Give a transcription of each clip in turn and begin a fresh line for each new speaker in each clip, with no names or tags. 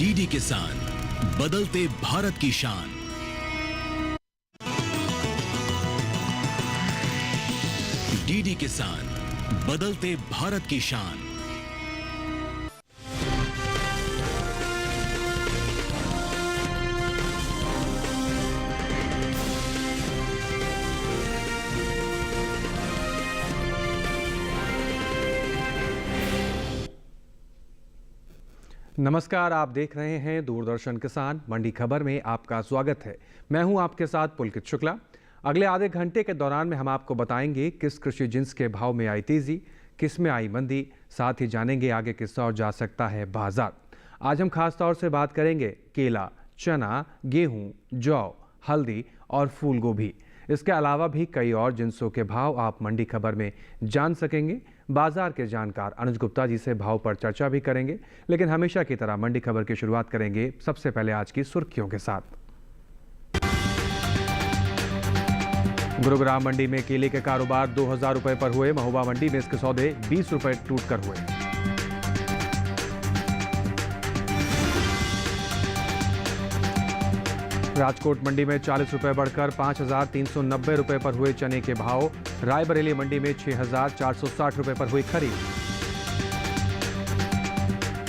DD किसान, बदलते भारत की शान। डीडी किसान, बदलते भारत की शान।
नमस्कार, आप देख रहे हैं दूरदर्शन किसान मंडी खबर में आपका स्वागत है। मैं हूं आपके साथ पुलकित शुक्ला। अगले आधे घंटे के दौरान में हम आपको बताएंगे किस कृषि जिन्स के भाव में आई तेजी, किस में आई मंदी, साथ ही जानेंगे आगे किस ओर जा सकता है बाजार। आज हम खास तौर से बात करेंगे केला, चना, गेहूं, जौ, हल्दी और फूल गोभी। इसके अलावा भी कई और जिन्सों के भाव आप मंडी खबर में जान सकेंगे। बाजार के जानकार अनुज गुप्ता जी से भाव पर चर्चा भी करेंगे, लेकिन हमेशा की तरह मंडी खबर की शुरुआत करेंगे सबसे पहले आज की सुर्खियों के साथ। गुरुग्राम मंडी में केले के कारोबार 2000 रुपए पर हुए। महोबा मंडी में इसके सौदे 20 रुपए टूटकर हुए। राजकोट मंडी में 40 रुपए बढ़कर 5390 रुपए पर हुए चने के भाव। रायबरेली मंडी में 6460 रुपए पर हुई खरीद।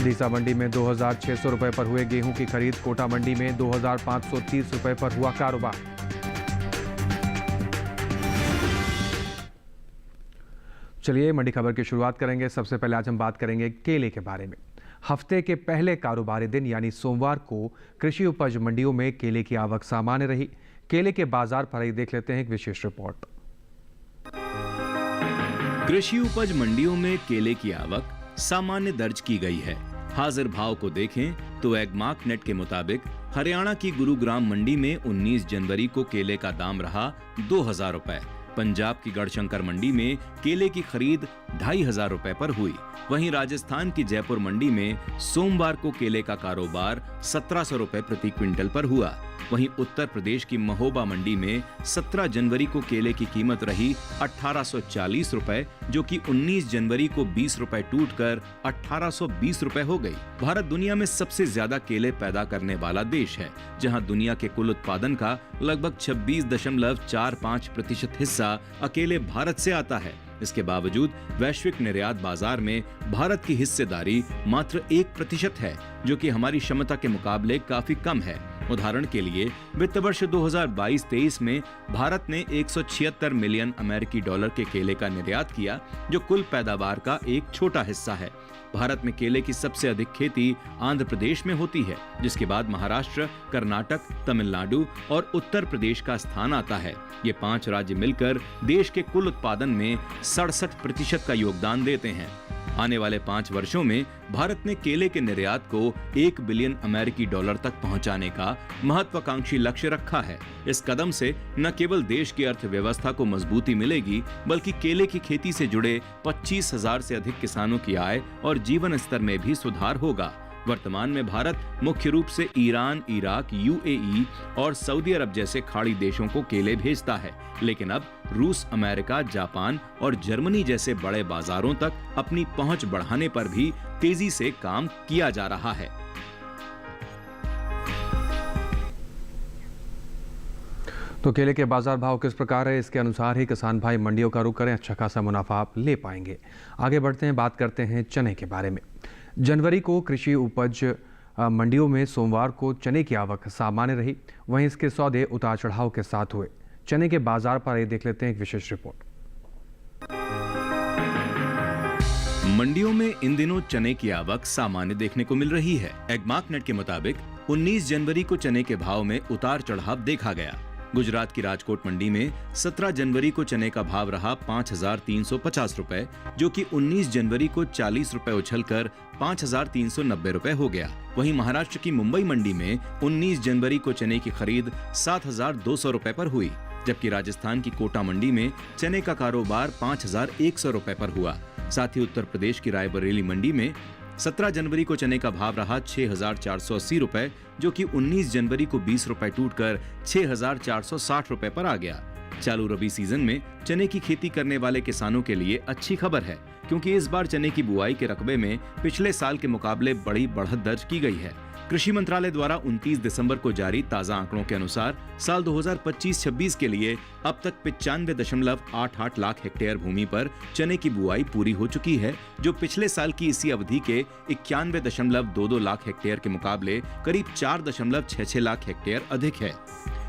डीसा मंडी में 2600 रुपए पर हुए गेहूं की खरीद। कोटा मंडी में 2530 रुपए पर हुआ कारोबार। चलिए मंडी खबर की शुरुआत करेंगे। सबसे पहले आज हम बात करेंगे केले के बारे में। हफ्ते के पहले कारोबारी दिन यानी सोमवार को कृषि उपज मंडियों में केले की आवक सामान्य रही। केले के बाजार पर ही देख लेते हैं एक विशेष रिपोर्ट।
कृषि उपज मंडियों में केले की आवक सामान्य दर्ज की गई है। हाजिर भाव को देखें तो एगमार्क नेट के मुताबिक हरियाणा की गुरुग्राम मंडी में 19 जनवरी को केले का दाम रहा 2000 रुपए। पंजाब की गढ़शंकर मंडी में केले की खरीद 2500 रुपए पर हुई। वहीं राजस्थान की जयपुर मंडी में सोमवार को केले का कारोबार 1700 रुपए प्रति क्विंटल पर हुआ। वहीं उत्तर प्रदेश की महोबा मंडी में 17 जनवरी को केले की कीमत रही 1840 रुपए, जो कि 19 जनवरी को 20 रुपए टूटकर 1820 रुपए हो गई। भारत दुनिया में सबसे ज्यादा केले पैदा करने वाला देश है, जहां दुनिया के कुल उत्पादन का लगभग 26.45% हिस्सा अकेले भारत से आता है। इसके बावजूद वैश्विक निर्यात बाजार में भारत की हिस्सेदारी मात्र 1% है, जो कि हमारी क्षमता के मुकाबले काफी कम है। उदाहरण के लिए वित्त वर्ष 2022-23 में भारत ने 176 मिलियन अमेरिकी डॉलर के केले का निर्यात किया, जो कुल पैदावार का एक छोटा हिस्सा है। भारत में केले की सबसे अधिक खेती आंध्र प्रदेश में होती है, जिसके बाद महाराष्ट्र, कर्नाटक, तमिलनाडु और उत्तर प्रदेश का स्थान आता है। ये 5 राज्य मिलकर देश के कुल उत्पादन में 67% का योगदान देते हैं। आने वाले 5 वर्षों में भारत ने केले के निर्यात को 1 बिलियन अमेरिकी डॉलर तक पहुंचाने का महत्वाकांक्षी लक्ष्य रखा है। इस कदम से न केवल देश की अर्थव्यवस्था को मजबूती मिलेगी, बल्कि केले की खेती से जुड़े 25,000 से अधिक किसानों की आय और जीवन स्तर में भी सुधार होगा। वर्तमान में भारत मुख्य रूप से ईरान, इराक, यूएई और सऊदी अरब जैसे खाड़ी देशों को केले भेजता है, लेकिन अब रूस, अमेरिका, जापान और जर्मनी जैसे बड़े बाजारों तक अपनी पहुंच बढ़ाने पर भी तेजी से काम किया जा रहा है।
तो केले के बाजार भाव किस प्रकार है, इसके अनुसार ही किसान भाई मंडियों का रुख करें, अच्छा खासा मुनाफा आप ले पाएंगे। आगे बढ़ते हैं, बात करते हैं चने के बारे में। जनवरी को कृषि उपज मंडियों में सोमवार को चने की आवक सामान्य रही। वहीं इसके सौदे उतार चढ़ाव के साथ हुए। चने के बाजार पर ये देख लेते हैं एक विशेष रिपोर्ट।
मंडियों में इन दिनों चने की आवक सामान्य देखने को मिल रही है। एगमार्क नेट के मुताबिक 19 जनवरी को चने के भाव में उतार चढ़ाव देखा गया। गुजरात की राजकोट मंडी में 17 जनवरी को चने का भाव रहा 5350 रुपए, जो कि 19 जनवरी को 40 रुपए उछलकर 5390 रुपए हो गया। वहीं महाराष्ट्र की मुंबई मंडी में 19 जनवरी को चने की खरीद 7200 रुपए पर हुई, जबकि राजस्थान की कोटा मंडी में चने का कारोबार 5100 रुपए पर हुआ। साथ ही उत्तर प्रदेश की रायबरेली मंडी में 17 जनवरी को चने का भाव रहा 6480 रुपए, जो कि 19 जनवरी को 20 रुपए टूटकर 6460 रुपए पर आ गया। चालू रबी सीजन में चने की खेती करने वाले किसानों के लिए अच्छी खबर है, क्योंकि इस बार चने की बुआई के रकबे में पिछले साल के मुकाबले बड़ी बढ़त दर्ज की गई है। कृषि मंत्रालय द्वारा 29 दिसंबर को जारी ताजा आंकड़ों के अनुसार साल 2025-26 के लिए अब तक 95.88 लाख हेक्टेयर भूमि पर चने की बुआई पूरी हो चुकी है, जो पिछले साल की इसी अवधि के 91.22 लाख हेक्टेयर के मुकाबले करीब 4.66 लाख हेक्टेयर अधिक है।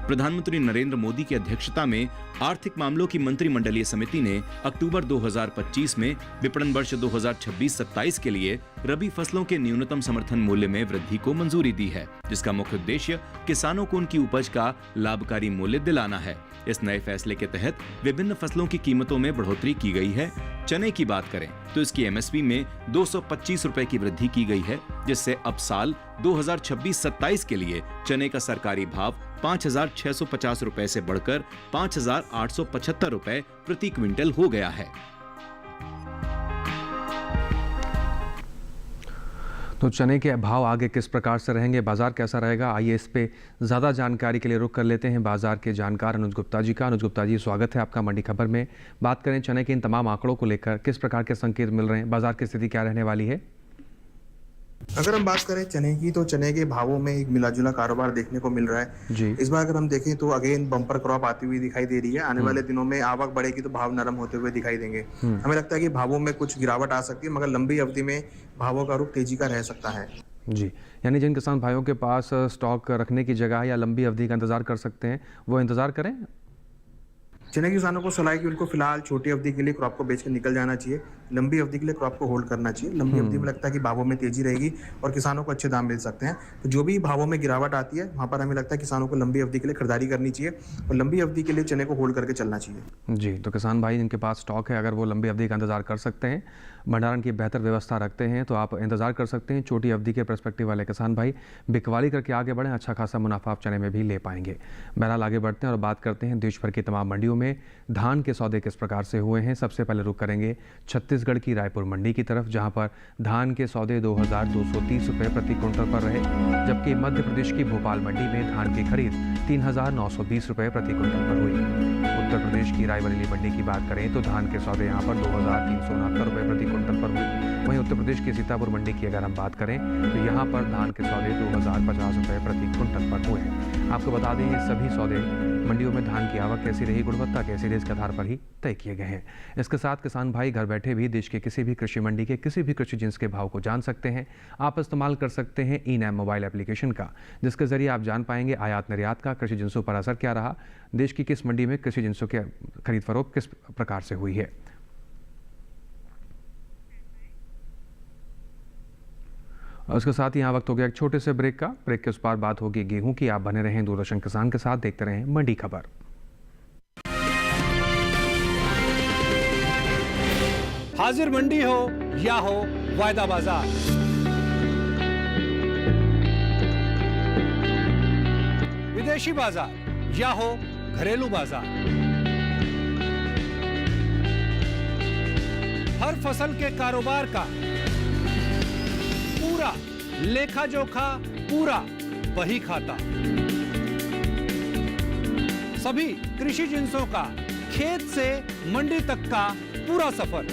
प्रधानमंत्री नरेंद्र मोदी की अध्यक्षता में आर्थिक मामलों की मंत्रिमंडलीय समिति ने अक्टूबर 2025 में विपणन वर्ष 2026-27 के लिए रबी फसलों के न्यूनतम समर्थन मूल्य में वृद्धि को मंजूरी दी है, जिसका मुख्य उद्देश्य किसानों को उनकी उपज का लाभकारी मूल्य दिलाना है। इस नए फैसले के तहत विभिन्न फसलों की कीमतों में बढ़ोतरी की गई है। चने की बात करें तो इसकी एमएसपी में 225 रुपए की वृद्धि की गई है, जिससे अब साल 2026-27 के लिए चने का सरकारी भाव 5,650 रुपए से बढ़कर 5,875 रुपए प्रति क्विंटल हो गया है।
तो चने के भाव आगे किस प्रकार से रहेंगे, बाजार कैसा रहेगा, आइए इस पे ज़्यादा जानकारी के लिए रुख कर लेते हैं बाजार के जानकार अनुज गुप्ता जी का। अनुज गुप्ता जी, स्वागत है आपका मंडी खबर में। बात करें चने के इन तमाम आंकड़ों को लेकर, किस प्रकार के संकेत मिल रहे हैं, बाजार की स्थिति क्या रहने वाली है?
अगर हम बात करें चने की, तो चने के भावों में एक मिलाजुला कारोबार देखने को मिल रहा है
जी।
इस बार अगर हम देखें तो अगेन बम्पर क्रॉप आती हुई दिखाई दे रही है। आने वाले दिनों में आवक बढ़ेगी तो भाव नरम होते हुए दिखाई देंगे। हमें लगता है कि भावों में कुछ गिरावट आ सकती है, मगर लंबी अवधि में भावों का रुख तेजी का रह सकता है।
जी, यानी जिन किसान भाइयों के पास स्टॉक रखने की जगह है या लंबी अवधि का इंतजार कर सकते हैं, वो इंतजार करें।
चने के किसानों को सलाह है कि उनको फिलहाल छोटी अवधि के लिए क्रॉप को बेच कर निकल जाना चाहिए, लंबी अवधि के लिए क्रॉप को होल्ड करना चाहिए। लंबी अवधि में लगता है कि भावों में तेजी रहेगी और किसानों को अच्छे दाम मिल सकते हैं। तो जो भी भावों में गिरावट आती है, वहाँ पर हमें लगता है किसानों को लंबी अवधि के लिए खरीदारी करनी चाहिए और लंबी अवधि के लिए चने को होल्ड करके चलना चाहिए।
जी, तो किसान भाई जिनके पास स्टॉक है, अगर वो लंबी अवधि का इंतजार कर सकते हैं, भंडारण की बेहतर व्यवस्था रखते हैं, तो आप इंतजार कर सकते हैं। छोटी अवधि के पर्सपेक्टिव वाले किसान भाई बिकवाली करके आगे बढ़ें, अच्छा खासा मुनाफा आप चने में भी ले पाएंगे। बहरहाल आगे बढ़ते हैं और बात करते हैं देश भर की तमाम मंडियों में धान के सौदे किस प्रकार से हुए हैं। सबसे पहले रुख करेंगे छत्तीसगढ़ की रायपुर मंडी की तरफ, जहां पर धान के सौदे 2,230 रुपये प्रति क्विंटल पर रहे, जबकि मध्य प्रदेश की भोपाल मंडी में धान की खरीद 3,920 रुपये प्रति क्विंटल पर हुई। उत्तर प्रदेश की रायबरेली मंडी की बात करें तो धान के सौदे यहाँ पर 2,369 रुपये प्रति क्विंटल पर हुई। वहीं उत्तर प्रदेश की सीतापुर मंडी की अगर हम बात करें तो यहाँ पर धान के सौदे 2,050 रुपये प्रति क्विंटल पर हुए हैं। आपको बता दें, ये सभी सौदे मंडियों में धान की आवक कैसी रही, गुणवत्ता कैसी रही, इसके आधार पर ही तय किए गए हैं। इसके साथ किसान भाई घर बैठे भी देश के किसी भी कृषि मंडी के किसी भी कृषि जिन्स के भाव को जान सकते हैं। आप इस्तेमाल कर सकते हैं ई-नैम मोबाइल एप्लीकेशन का, जिसके जरिए आप जान पाएंगे आयात निर्यात का कृषि जिन्सों पर असर क्या रहा, देश की किस मंडी में कृषि जिन्सों की खरीद फरोख्त किस प्रकार से हुई है। उसके साथ ही यहाँ वक्त हो गया एक छोटे से ब्रेक का। ब्रेक के उस पार बात होगी गेहूं की। आप बने रहें दूरदर्शन किसान के साथ, देखते रहें मंडी खबर।
हाजिर मंडी हो या हो वायदा बाजार, विदेशी बाजार या हो घरेलू बाजार, हर फसल के कारोबार का पूरा लेखा जोखा, पूरा वही खाता, सभी कृषि जिन्सों का खेत से मंडी तक का पूरा सफर।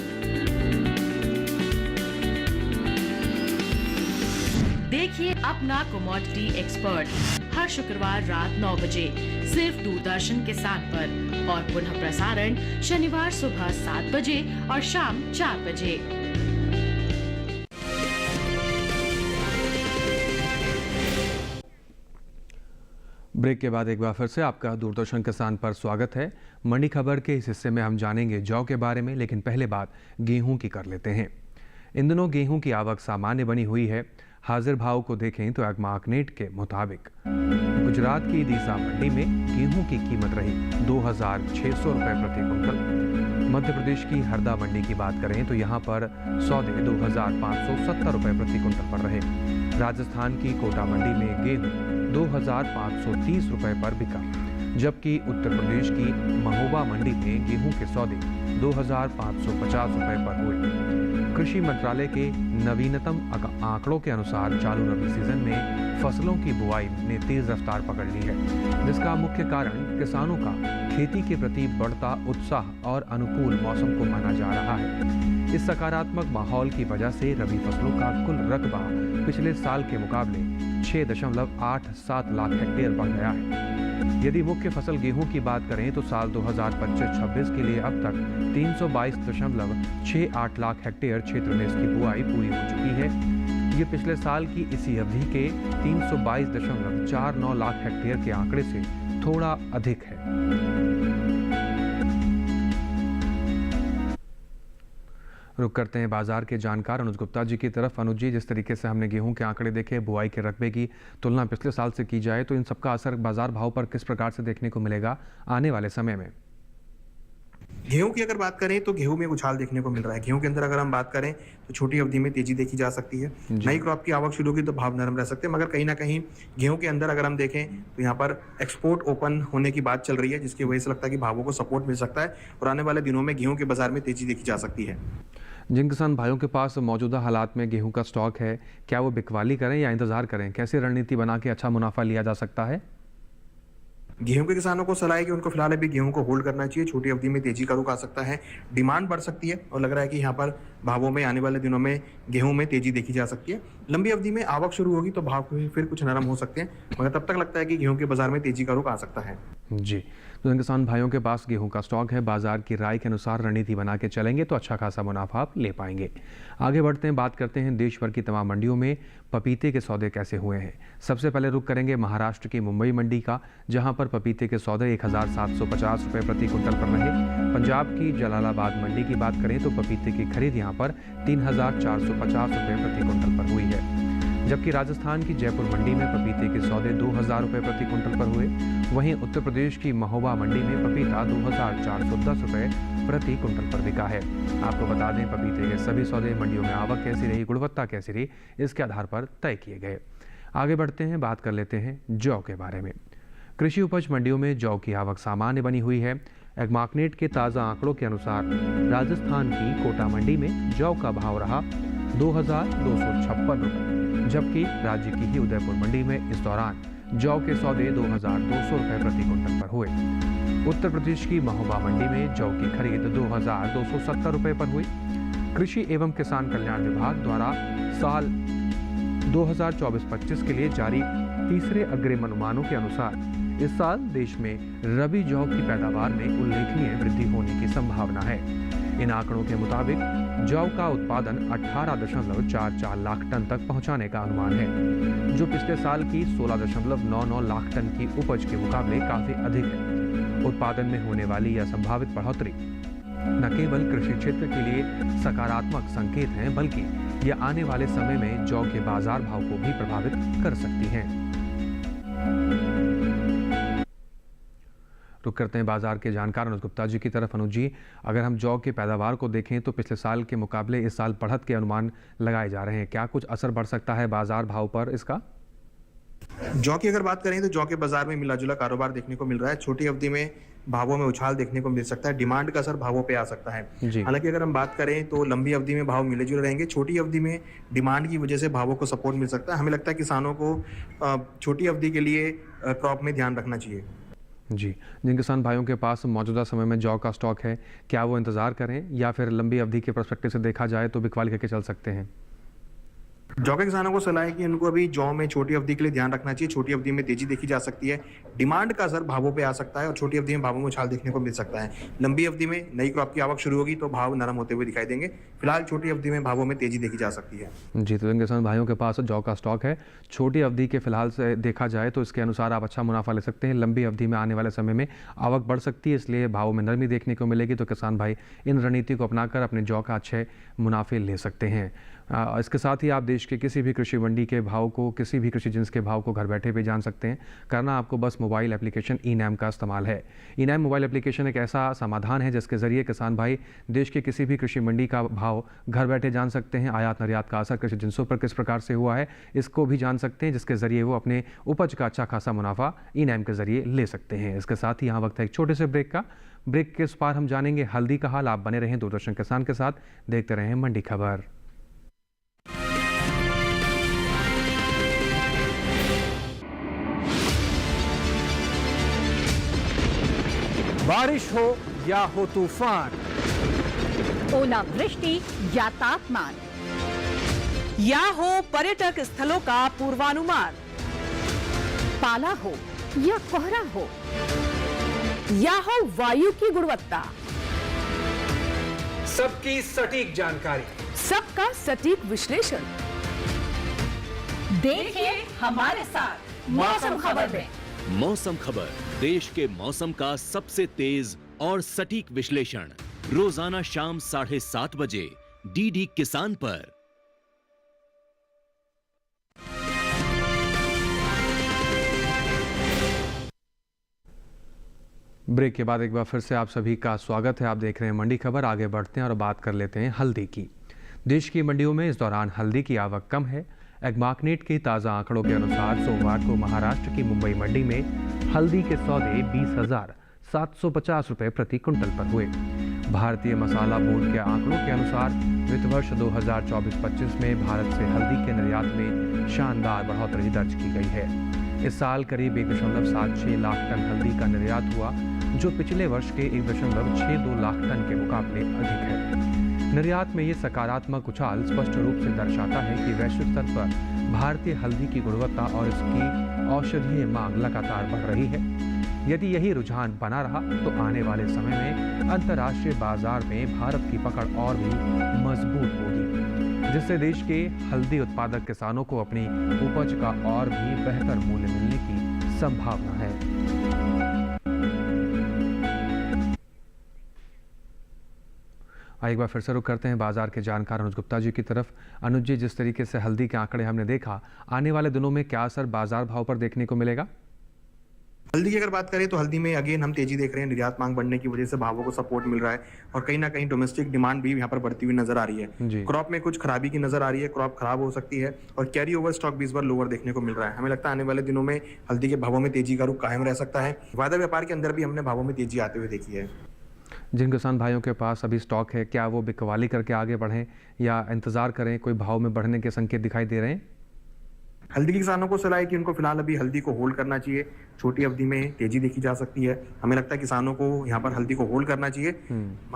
देखिए अपना कमोडिटी एक्सपर्ट हर शुक्रवार रात 9 बजे सिर्फ दूरदर्शन किसान पर, और पुनः प्रसारण शनिवार सुबह 7 बजे और शाम 4 बजे।
ब्रेक के बाद एक बार फिर से आपका दूरदर्शन किसान पर स्वागत है। मंडी खबर के इस हिस्से में हम जानेंगे जौ के बारे में, लेकिन पहले बात गेहूं की कर लेते हैं। इन दिनों गेहूं की आवक सामान्य बनी हुई है। हाजिर भाव को देखें तो एग्मार्कनेट के मुताबिक गुजरात की दीसा मंडी में गेहूं की कीमत रही 2,600 रुपये प्रति क्विंटल। मध्य प्रदेश की हरदा मंडी की बात करें तो यहाँ पर सौदे 2,570 रुपये प्रति क्विंटल पर रहे। राजस्थान की कोटा मंडी में गेहूं 2,530 रुपये पर बिका, जबकि उत्तर प्रदेश की महोबा मंडी में गेहूं के सौदे 2,550 रुपये पर हुए। कृषि मंत्रालय के नवीनतम आंकड़ों के अनुसार चालू रबी सीजन में फसलों की बुआई ने तेज रफ्तार पकड़ ली है, जिसका मुख्य कारण किसानों का खेती के प्रति बढ़ता उत्साह और अनुकूल मौसम को माना जा रहा है। इस सकारात्मक माहौल की वजह से रबी फसलों का कुल रकबा पिछले साल के मुकाबले 6.87 लाख हेक्टेयर बढ़ गया है। यदि मुख्य फसल गेहूं की बात करें तो साल 2025-26 के लिए अब तक 322.68 लाख हेक्टेयर क्षेत्र में इसकी बुआई पूरी हो चुकी है। ये पिछले साल की इसी अवधि के 322.49 लाख हेक्टेयर के आंकड़े से थोड़ा अधिक है। रुक करते हैं बाजार के जानकार अनुज गुप्ता जी की तरफ। अनुज जी, जिस तरीके से हमने गेहूं के आंकड़े देखे, बुआई के रकबे की तुलना पिछले साल से की जाए तो इन सबका असर बाजार भाव पर किस प्रकार से देखने को मिलेगा आने वाले समय में?
गेहूं की अगर बात करें तो गेहूं में उछाल देखने को मिल रहा है। गेहूं के अंदर अगर हम बात करें तो छोटी अवधि में तेजी देखी जा सकती है। नई क्रॉप की आवक शुरू होगी तो भाव नरम रह सकते हैं, मगर कहीं ना कहीं गेहूं के अंदर अगर हम देखें तो यहाँ पर एक्सपोर्ट ओपन होने की बात चल रही है, जिसकी वजह से लगता है कि भावों को सपोर्ट मिल सकता है और आने वाले दिनों में गेहूं के बाजार में तेजी देखी जा सकती है।
जिन किसान भाइयों के पास मौजूदा हालात में गेहूं का स्टॉक है, क्या वो बिकवाली करें या इंतजार करें? कैसे रणनीति बना के अच्छा मुनाफा लिया जा सकता है?
गेहूं के किसानों को सलाह है कि उनको फिलहाल अभी गेहूं को होल्ड करना चाहिए। छोटी अवधि में तेजी का रुख आ सकता है, डिमांड बढ़ सकती है और लग रहा है कि यहाँ पर भावों में आने वाले दिनों में गेहूं में तेजी देखी जा सकती है। लंबी अवधि में आवक शुरू होगी तो भाव फिर कुछ नरम हो सकते हैं, मगर तब तक लगता है कि गेहूं के बाजार में तेजी का रुख आ सकता है।
जी, तो जिन किसान भाइयों के पास गेहूं का स्टॉक है, बाजार की राय के अनुसार रणनीति बना के चलेंगे तो अच्छा खासा मुनाफा आप ले पाएंगे। आगे बढ़ते हैं, बात करते हैं देश भर की तमाम मंडियों में पपीते के सौदे कैसे हुए हैं। सबसे पहले रुख करेंगे महाराष्ट्र की मुंबई मंडी का, जहां पर पपीते के सौदे 1750 रुपये प्रति कुंटल पर रहे। पंजाब की जलालाबाद मंडी की बात करें तो पपीते की खरीद यहां पर 3450 रुपये प्रति कुंटल पर हुई है, जबकि राजस्थान की जयपुर मंडी में पपीते के सौदे 2000 रुपये प्रति कुंटल पर हुए। वहीं उत्तर प्रदेश की महोबा मंडी में पपीता 2410 रुपये प्रति कुंटल पर बिका है। आपको बता दें, पपीते के सभी सौदे मंडियों में आवक कैसी रही, गुणवत्ता कैसी रही, इसके आधार पर तय किए गए। आगे बढ़ते हैं, बात कर लेते हैं जौ के बारे में। कृषि उपज मंडियों में जौ की आवक सामान्य बनी हुई है। एग्मार्कनेट के ताज़ा आंकड़ों के अनुसार राजस्थान की कोटा मंडी में जौ का भाव रहा 2256 रुपये, जबकि राज्य की ही उदयपुर मंडी में इस दौरान जौ के सौदे 2200 रुपये प्रति कुंटल पर हुए। उत्तर प्रदेश की महोबा मंडी में जौ की खरीद 2270 रुपये पर हुई। कृषि एवं किसान कल्याण विभाग द्वारा साल 2024-25 के लिए जारी तीसरे अग्रिम अनुमानों के अनुसार इस साल देश में रबी जौ की पैदावार में उल्लेखनीय वृद्धि होने की संभावना है। इन आंकड़ों के मुताबिक जौ का उत्पादन 18.44 लाख टन तक पहुंचाने का अनुमान है, जो पिछले साल की 16.99 लाख टन की उपज के मुकाबले काफी अधिक है। उत्पादन में होने वाली यह संभावित बढ़ोतरी न केवल कृषि क्षेत्र के लिए सकारात्मक संकेत हैं, बल्कि यह आने वाले समय में जौ के बाजार भाव को भी प्रभावित कर सकती हैं। रुक करते हैं बाजार के जानकार अनुज गुप्ता जी की तरफ। अनुज जी, अगर हम जौ की पैदावार को देखें तो पिछले साल के मुकाबले इस साल बढ़त के अनुमान लगाए जा रहे हैं, क्या कुछ असर बढ़ सकता है बाजार भाव पर इसका?
जौ की अगर बात करें तो जौ के बाजार में मिला जुला कारोबार देखने को मिल रहा है। छोटी अवधि में भावों में उछाल देखने को मिल सकता है, डिमांड का असर भावों पे आ सकता है। हालांकि अगर हम बात करें तो लंबी अवधि में भाव मिले जुले रहेंगे, छोटी अवधि में डिमांड की वजह से भावों को सपोर्ट मिल सकता है। हमें लगता है किसानों को छोटी अवधि के लिए क्रॉप में ध्यान रखना चाहिए।
जी, जिन किसान भाइयों के पास मौजूदा समय में जौ का स्टॉक है, क्या वो इंतजार करें या फिर लंबी अवधि के पर्सपेक्टिव से देखा जाए तो बिकवाली करके चल सकते हैं?
जौ के किसानों को सलाह है कि उनको अभी जौ में छोटी अवधि के लिए ध्यान रखना चाहिए। छोटी अवधि में तेजी देखी जा सकती है, डिमांड का असर भावों पे आ सकता है और छोटी अवधि में भावों में उछाल देखने को मिल सकता है। लंबी अवधि में नई क्रॉप की आवक शुरू होगी तो भाव नरम होते हुए दिखाई देंगे। फिलहाल छोटी अवधि में भावों में तेजी देखी जा सकती है।
जी, तो जिन किसान भाइयों के पास जौ का स्टॉक है, छोटी अवधि के फिलहाल से देखा जाए तो इसके अनुसार आप अच्छा मुनाफा ले सकते हैं। लंबी अवधि में आने वाले समय में आवक बढ़ सकती है, इसलिए भावों में नरमी देखने को मिलेगी। तो किसान भाई इन रणनीति को अपनाकर अपने जौ का अच्छे मुनाफे ले सकते हैं। इसके साथ ही आप देश के किसी भी कृषि मंडी के भाव को, किसी भी कृषि जिन्स के भाव को घर बैठे भी जान सकते हैं। करना आपको बस मोबाइल एप्लीकेशन ई-नैम का इस्तेमाल है। ई-नैम मोबाइल एप्लीकेशन एक ऐसा समाधान है जिसके जरिए किसान भाई देश के किसी भी कृषि मंडी का भाव घर बैठे जान सकते हैं। आयात निर्यात का असर कृषि जिन्सों पर किस प्रकार से हुआ है, इसको भी जान सकते हैं, जिसके जरिए वो अपने उपज का अच्छा खासा मुनाफा ई-नैम के जरिए ले सकते हैं। इसके साथ ही यहाँ वक्त है एक छोटे से ब्रेक का। ब्रेक के इस पार हम जानेंगे हल्दी का हाल। आप बने रहें दूरदर्शन किसान के साथ, देखते रहें मंडी खबर।
बारिश हो या हो तूफान,
ओलावृष्टि या तापमान,
या हो पर्यटक स्थलों का पूर्वानुमान,
पाला हो या कोहरा हो,
या हो वायु की गुणवत्ता,
सबकी सटीक जानकारी,
सबका सटीक विश्लेषण।
देखिए हमारे साथ मौसम खबर में।
मौसम खबर, देश के मौसम का सबसे तेज और सटीक विश्लेषण, रोजाना शाम 7:30 बजे डीडी किसान पर।
ब्रेक के बाद एक बार फिर से आप सभी का स्वागत है। आप देख रहे हैं मंडी खबर। आगे बढ़ते हैं और बात कर लेते हैं हल्दी की। देश की मंडियों में इस दौरान हल्दी की आवक कम है। एग्मार्कनेट के ताज़ा आंकड़ों के अनुसार सोमवार को महाराष्ट्र की मुंबई मंडी में हल्दी के सौदे 20,750 रुपये प्रति कुंटल पर हुए। भारतीय मसाला बोर्ड के आंकड़ों के अनुसार वित्त वर्ष 2024-25 में भारत से हल्दी के निर्यात में शानदार बढ़ोतरी दर्ज की गई है। इस साल करीब 1.76 लाख टन हल्दी का निर्यात हुआ, जो पिछले वर्ष के 1.62 लाख टन के मुकाबले अधिक है। निर्यात में ये सकारात्मक उछाल स्पष्ट रूप से दर्शाता है कि वैश्विक स्तर पर भारतीय हल्दी की गुणवत्ता और इसकी औषधीय मांग लगातार बढ़ रही है। यदि यही रुझान बना रहा तो आने वाले समय में अंतर्राष्ट्रीय बाजार में भारत की पकड़ और भी मजबूत होगी, जिससे देश के हल्दी उत्पादक किसानों को अपनी उपज का और भी बेहतर मूल्य मिलने की संभावना है। एक बार फिर से रुक करते हैं बाजार के जानकार अनुज गुप्ता जी की तरफ। अनुज जी, जिस तरीके से हल्दी के आंकड़े हमने देखा, आने वाले दिनों में क्या असर बाजार भाव पर देखने को मिलेगा?
हल्दी की अगर बात करें तो हल्दी में अगेन हम तेजी देख रहे हैं। निर्यात मांग बढ़ने की वजह से भावों को सपोर्ट मिल रहा है और कहीं ना कहीं डोमेस्टिक डिमांड भी यहाँ पर बढ़ती हुई नजर आ रही है। क्रॉप में कुछ खराबी की नजर आ रही है, क्रॉप खराब हो सकती है और कैरी ओवर स्टॉक भी इस बार लोअर देखने को मिल रहा है। हमें लगता है आने वाले दिनों में हल्दी के भावों में तेजी का रुख कायम रह सकता है। वायदा व्यापार के अंदर भी हमने भावों में तेजी आते हुए देखी है।
जिन किसान भाइयों के पास अभी स्टॉक है, क्या वो बिकवाली करके आगे बढ़ें या इंतजार करें? कोई भाव में बढ़ने के संकेत दिखाई दे रहे हैं?
हल्दी के किसानों को सलाह है कि उनको फिलहाल अभी हल्दी को होल्ड करना चाहिए। छोटी अवधि में तेजी देखी जा सकती है। हमें लगता है किसानों को यहाँ पर हल्दी को होल्ड करना चाहिए।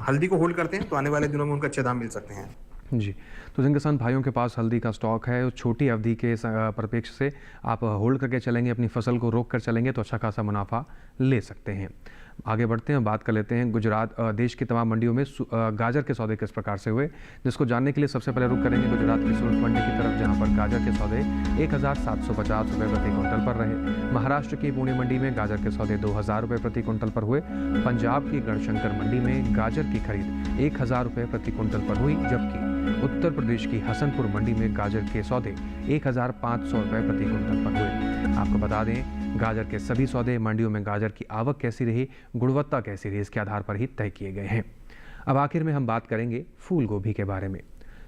हल्दी को होल्ड करते हैं तो आने वाले दिनों में उनको अच्छे दाम मिल सकते हैं।
जी, तो जिन किसान भाइयों के पास हल्दी का स्टॉक है, छोटी अवधि के परिप्रेक्ष्य से आप होल्ड करके चलेंगे, अपनी फसल को रोक कर चलेंगे तो अच्छा खासा मुनाफा ले सकते हैं। आगे बढ़ते हैं, बात कर लेते हैं गुजरात। देश की तमाम मंडियों में गाजर के सौदे किस प्रकार से हुए, जिसको जानने के लिए सबसे पहले रुक करेंगे गुजरात की सूरत मंडी की तरफ, जहां पर गाजर के सौदे 1,750 रुपये प्रति क्विंटल पर रहे। महाराष्ट्र की पुणे मंडी में गाजर के सौदे 2,000 रुपये प्रति क्विंटल पर हुए। पंजाब की गढ़शंकर मंडी में गाजर की खरीद 1,000 रुपये प्रति क्विंटल पर हुई, जबकि उत्तर प्रदेश की हसनपुर मंडी में गाजर के सौदे 1,500 रुपये प्रति क्विंटल पर हुए। आपको बता दें, गाजर के सभी सौदे मंडियों में गाजर की आवक कैसी रही, गुणवत्ता कैसी रही, इसके आधार पर ही तय किए गए हैं। अब आखिर में हम बात करेंगे फूल गोभी के बारे में।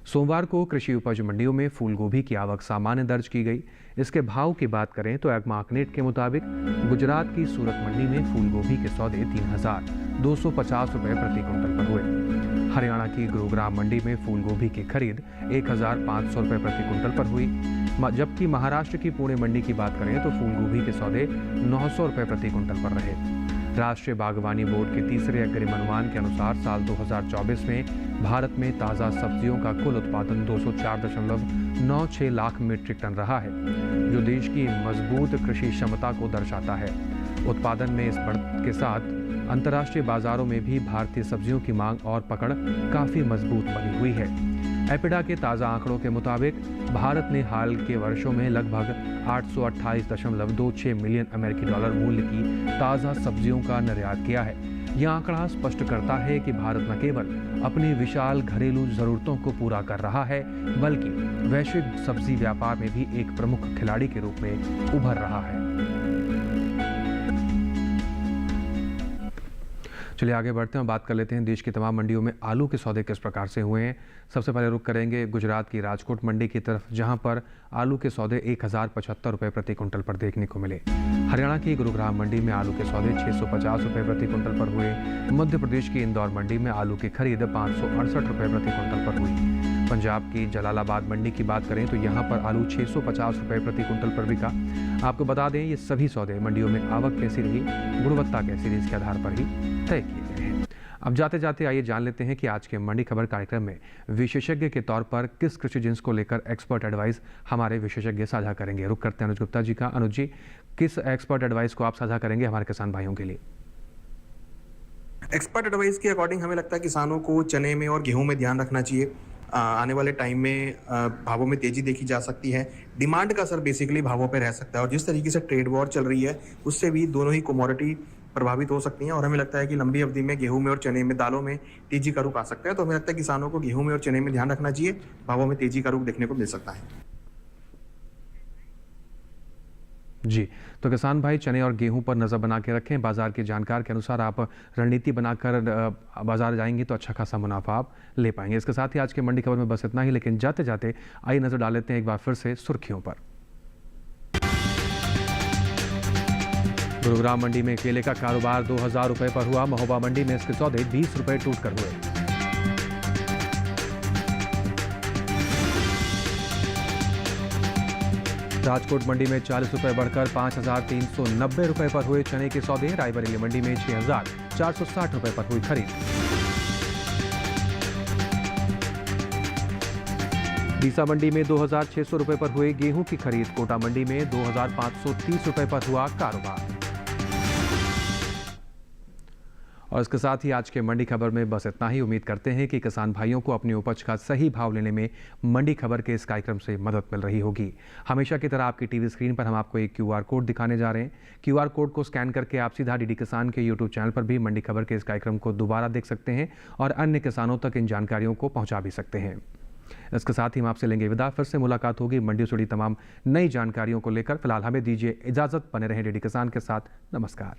सोमवार को कृषि उपज मंडियों में फूल गोभी की आवक सामान्य दर्ज की गई। इसके भाव की बात करें तो एग्मार्कनेट के मुताबिक गुजरात की सूरत मंडी में फूल गोभी के सौदे 3,250 रुपये प्रति क्विंटल पर हुए। हरियाणा की गुरुग्राम मंडी में फूल गोभी की खरीद 1,500 रुपये प्रति क्विंटल पर हुई, जबकि महाराष्ट्र की पुणे मंडी की बात करें तो फूल गोभी के सौदे 900 रुपये प्रति क्विंटल पर रहे। राष्ट्रीय बागवानी बोर्ड के तीसरे अग्रिम अनुमान के अनुसार साल 2024 में भारत में ताज़ा सब्जियों का कुल उत्पादन 204.96 लाख मीट्रिक टन रहा है, जो देश की मजबूत कृषि क्षमता को दर्शाता है। उत्पादन में इस बढ़त के साथ अंतर्राष्ट्रीय बाजारों में भी भारतीय सब्जियों की मांग और पकड़ काफ़ी मजबूत बनी हुई है। एपिडा के ताज़ा आंकड़ों के मुताबिक भारत ने हाल के वर्षों में लगभग 828.26 मिलियन अमेरिकी डॉलर मूल्य की ताज़ा सब्जियों का निर्यात किया है। यह आंकड़ा स्पष्ट करता है कि भारत न केवल अपनी विशाल घरेलू जरूरतों को पूरा कर रहा है, बल्कि वैश्विक सब्जी व्यापार में भी एक प्रमुख खिलाड़ी के रूप में उभर रहा है। चलिए आगे बढ़ते हैं और बात कर लेते हैं देश की तमाम मंडियों में आलू के सौदे किस प्रकार से हुए हैं। सबसे पहले रुख करेंगे गुजरात की राजकोट मंडी की तरफ, जहां पर आलू के सौदे 1075 रुपये प्रति क्विंटल पर देखने को मिले। हरियाणा की गुरुग्राम मंडी में आलू के सौदे 650 रुपये प्रति क्विंटल पर हुए। मध्य प्रदेश की इंदौर मंडी में आलू की खरीद 568 रुपये प्रति क्विंटल पर हुई। पंजाब की जलालाबाद मंडी की बात करें तो यहाँ पर आलू 650 रुपये प्रति क्विंटल पर बिका। आपको बता दें ये सभी सौदे मंडियों में आवक कैसी रही, गुणवत्ता कैसी रही, इसके आधार पर ही तय किए गए हैं। अब जाते जाते आइए जान लेते हैं कि आज के मंडी खबर कार्यक्रम में विशेषज्ञ के तौर पर किस कृषि जिन्स को लेकर एक्सपर्ट एडवाइस हमारे विशेषज्ञ साझा करेंगे। रुक करते हैं अनुज गुप्ता जी का। अनुज जी, किस एक्सपर्ट एडवाइस को आप साझा करेंगे हमारे किसान भाइयों के लिए?
एक्सपर्ट एडवाइस के अकॉर्डिंग हमें लगता है किसानों को चने में और गेहूं में ध्यान रखना चाहिए। आने वाले टाइम में भावों में तेजी देखी जा सकती है। डिमांड का असर बेसिकली भावों पे रह सकता है और जिस तरीके से ट्रेड वॉर चल रही है उससे भी दोनों ही कमोडिटी प्रभावित हो सकती हैं और हमें लगता है कि लंबी अवधि में गेहूं में और चने में, दालों में तेजी का रुख आ सकता है। तो हमें लगता है किसानों को गेहूं में और चने में ध्यान रखना चाहिए, भावों में तेजी का रुख देखने को मिल सकता है।
जी, तो किसान भाई चने और गेहूं पर नज़र बना के रखें। बाजार के जानकार के अनुसार आप रणनीति बनाकर बाजार जाएंगे तो अच्छा खासा मुनाफा आप ले पाएंगे। इसके साथ ही आज के मंडी खबर में बस इतना ही, लेकिन जाते जाते आइए नजर डाल लेते हैं एक बार फिर से सुर्खियों पर। गुरुग्राम मंडी में केले का कारोबार 2000 रुपए पर हुआ। महोबा मंडी में इसके सौदे 20 रुपए टूट कर हुए। राजकोट मंडी में 40 रुपए बढ़कर 5390 रुपए पर हुए चने के सौदे। रायबरेली मंडी में 6460 रुपए पर हुई खरीद। डीसा मंडी में 2600 रुपए पर हुए गेहूं की खरीद। कोटा मंडी में 2530 रुपए पर हुआ कारोबार। और इसके साथ ही आज के मंडी खबर में बस इतना ही। उम्मीद करते हैं कि किसान भाइयों को अपनी उपज का सही भाव लेने में मंडी खबर के इस कार्यक्रम से मदद मिल रही होगी। हमेशा की तरह आपकी टीवी स्क्रीन पर हम आपको एक QR कोड दिखाने जा रहे हैं। QR कोड को स्कैन करके आप सीधा DD किसान के YouTube चैनल पर भी मंडी खबर के इस कार्यक्रम को दोबारा देख सकते हैं और अन्य किसानों तक इन जानकारियों को पहुँचा भी सकते हैं। इसके साथ ही हम आपसे लेंगे विदा। फिर से मुलाकात होगी मंडियों से जुड़ी तमाम नई जानकारियों को लेकर। फिलहाल हमें दीजिए इजाजत। बने रहें DD किसान के साथ। नमस्कार।